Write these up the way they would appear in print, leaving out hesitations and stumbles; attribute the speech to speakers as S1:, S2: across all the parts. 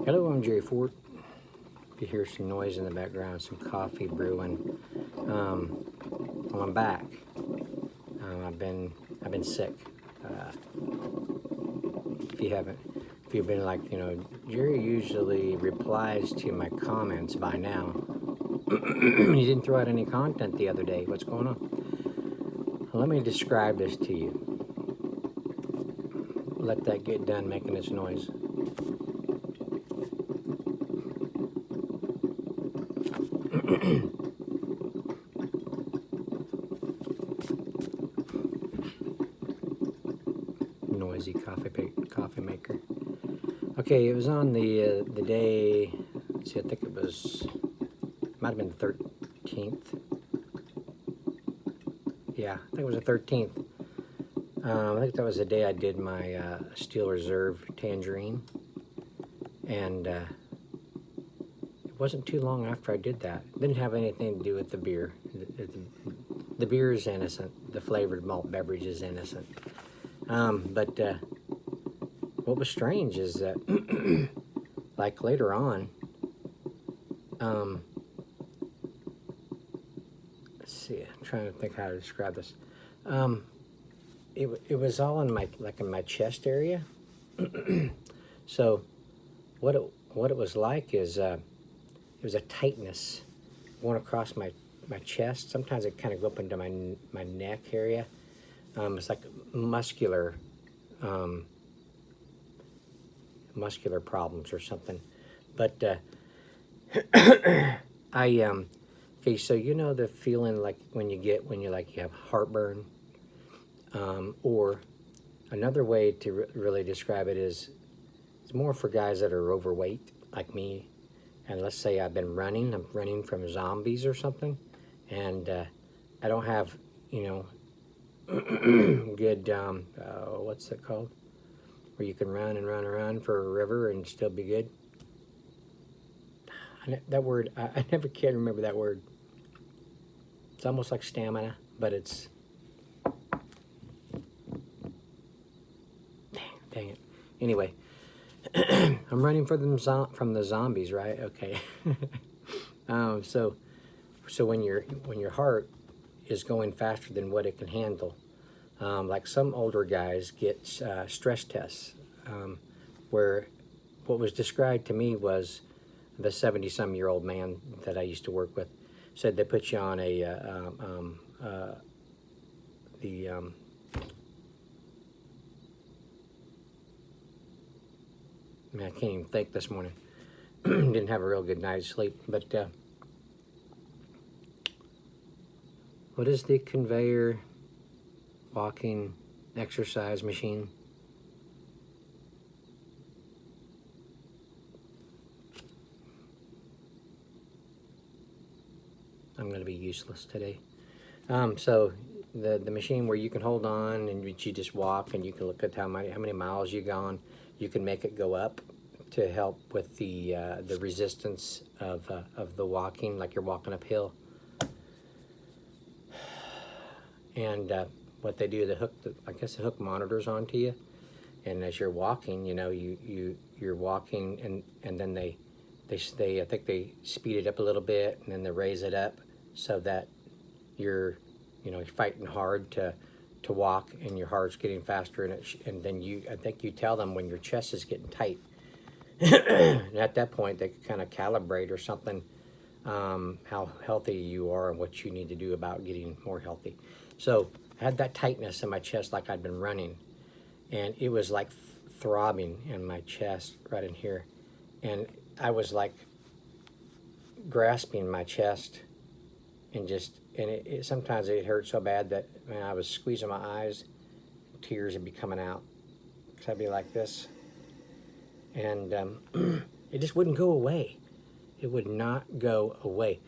S1: Hello, I'm Jerry Fort. If you hear some noise in the background, some coffee brewing, well, I'm back. I've been sick. If you've been like, Jerry usually replies to my comments by now. You didn't throw out any content the other day. What's going on? Let me describe this to you. Let that get done making its noise. Noisy coffee maker. Okay, it was on the day. Let's see, I think might have been the 13th. Yeah, I think it was the 13th. I think that was the day I did my Steel Reserve Tangerine, and it wasn't too long after I did that. It didn't have anything to do with the beer. The beer is innocent. The flavored malt beverage is innocent. But what was strange is that, like later on, let's see, I'm trying to think how to describe this. It was all in my chest area. So what it was like is it was a tightness going across my chest. Sometimes it kind of go up into my neck area. It's like muscular problems or something. But okay, so you know the feeling like when you have heartburn, or another way to really describe it is it's more for guys that are overweight like me, and let's say I'm running from zombies or something, and I don't have good what's it called, where you can run and run around for a river and still be good. That word, I never can remember that word. It's almost like stamina, but it's dang it. Anyway, I'm running from the zombies, right? Okay. So when your heart is going faster than what it can handle, like some older guys get stress tests, where what was described to me was the 70-some-year-old man that I used to work with said they put you on man, I can't even think this morning. Didn't have a real good night's sleep, but what is the conveyor walking exercise machine? I'm going to be useless today. So the machine where you can hold on and you just walk, and you can look at how many miles you've gone. You can make it go up to help with the resistance of the walking, like you're walking uphill. And what they do, I guess the hook monitors onto you, and as you're walking, you're walking, and then they I think they speed it up a little bit, and then they raise it up so that you're fighting hard to walk, and your heart's getting faster, and then I think you tell them when your chest is getting tight. And at that point, they can kind of calibrate or something, how healthy you are and what you need to do about getting more healthy. So I had that tightness in my chest like I'd been running, and it was like throbbing in my chest right in here, and I was like grasping my chest, and sometimes it hurt so bad that, man, I was squeezing my eyes, tears would be coming out, because I'd be like this, and it just wouldn't go away. It would not go away.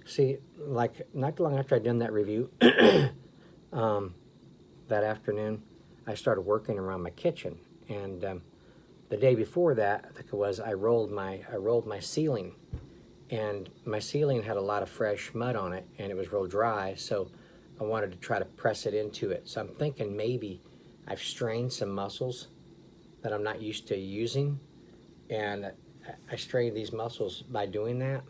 S1: See, like not long after I'd done that review, that afternoon, I started working around my kitchen, and the day before that, I think it was, I rolled my ceiling, and my ceiling had a lot of fresh mud on it, and it was real dry, so I wanted to try to press it into it. So I'm thinking maybe I've strained some muscles that I'm not used to using, and I strained these muscles by doing that.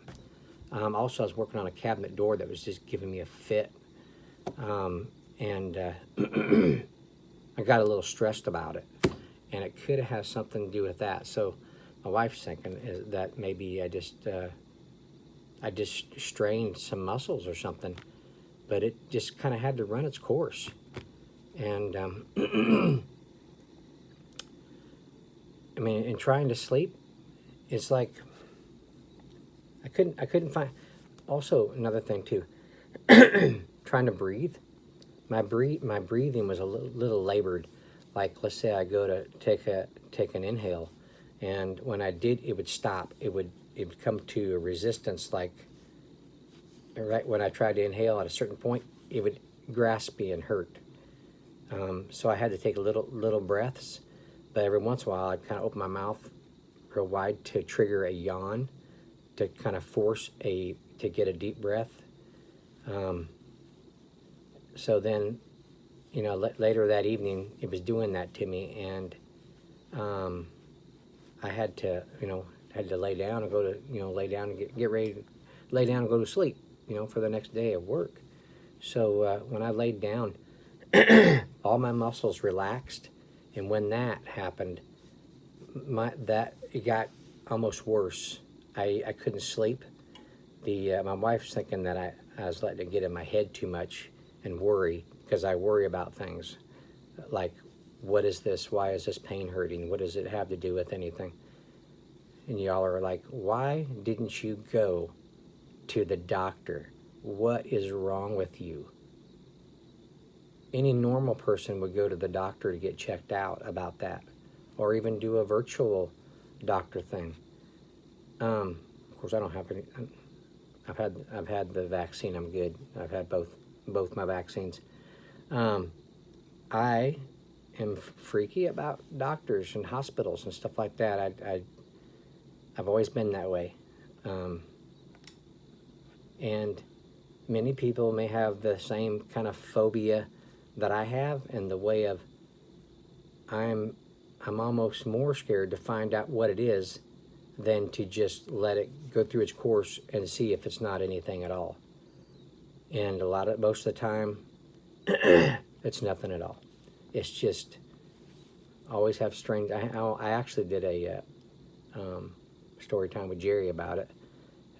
S1: Also, I was working on a cabinet door that was just giving me a fit, and I got a little stressed about it, and it could have something to do with that. So my wife's thinking is that maybe I just strained some muscles or something, but it just kind of had to run its course. And I mean, in trying to sleep, it's like I couldn't find. Also, another thing too, trying to breathe. My breathing was a little labored. Like, let's say I go to take an inhale, and when I did, it would stop. It would come to a resistance. Like, right when I tried to inhale at a certain point, it would grasp me and hurt. So I had to take little breaths, but every once in a while I'd kind of open my mouth real wide to trigger a yawn, to kind of force to get a deep breath. So then, you know, later that evening, it was doing that to me, and I had to, lay down and go to, lay down and get ready to lay down and go to sleep, for the next day of work. So when I laid down, all my muscles relaxed, and when that happened, it got almost worse. I couldn't sleep. My wife's thinking that I was letting it get in my head too much and worry, because I worry about things like, what is this? Why is this pain hurting? What does it have to do with anything? And y'all are like, why didn't you go to the doctor? What is wrong with you? Any normal person would go to the doctor to get checked out about that, or even do a virtual doctor thing. Of course, I don't have any. I've had the vaccine. I'm good. I've had both my vaccines. I am freaky about doctors and hospitals and stuff like that. I've always been that way. And many people may have the same kind of phobia that I have, in the way of I'm almost more scared to find out what it is than to just let it go through its course and see if it's not anything at all. And most of the time, it's nothing at all. It's just always have strange. I actually did a story time with Jerry about it.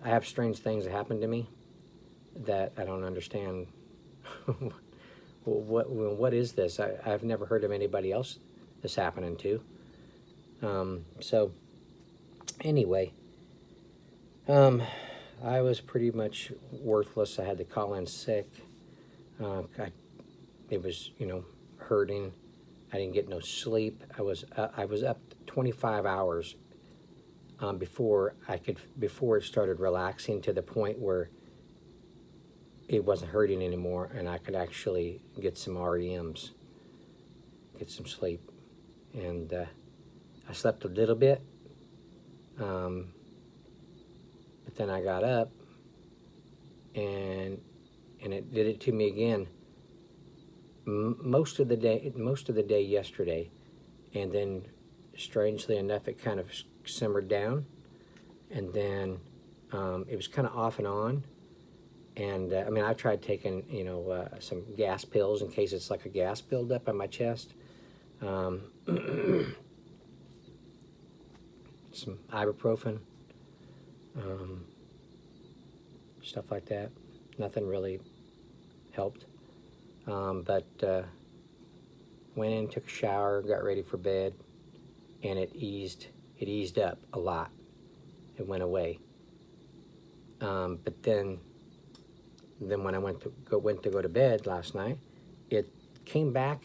S1: I have strange things that happen to me that I don't understand. What is this? I've never heard of anybody else this happening to. So anyway, I was pretty much worthless. I had to call in sick. It was, hurting. I didn't get no sleep. I was up 25 hours before it started relaxing to the point where it wasn't hurting anymore, and I could actually get some REMs, get some sleep. And I slept a little bit, but then I got up, and it did it to me again. Most of the day yesterday, and then strangely enough, it kind of simmered down, and then it was kind of off and on. And I tried taking some gas pills in case it's like a gas buildup on my chest. Some ibuprofen, stuff like that. Nothing really helped. But went in, took a shower, got ready for bed, and it eased up a lot. It went away. But then when I went to go to bed last night, it came back,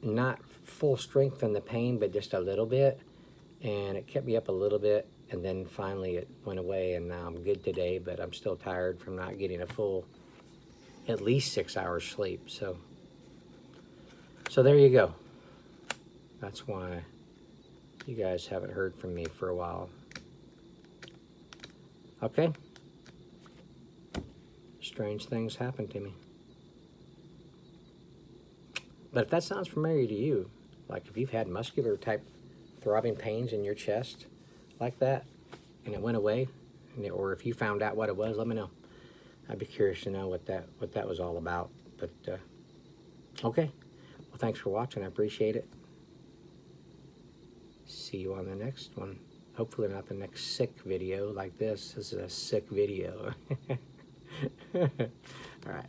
S1: not full strength in the pain, but just a little bit, and it kept me up a little bit, and then finally it went away, and now I'm good today, but I'm still tired from not getting a full at least 6 hours sleep. So there you go. That's why you guys haven't heard from me for a while. Okay? Strange things happen to me. But if that sounds familiar to you, like if you've had muscular type throbbing pains in your chest, like that and it went away, or if you found out what it was, let me know. I'd be curious to know what that was all about. But okay, well, thanks for watching. I appreciate it. See you on the next one. Hopefully not the next sick video like this. This is a sick video. All right.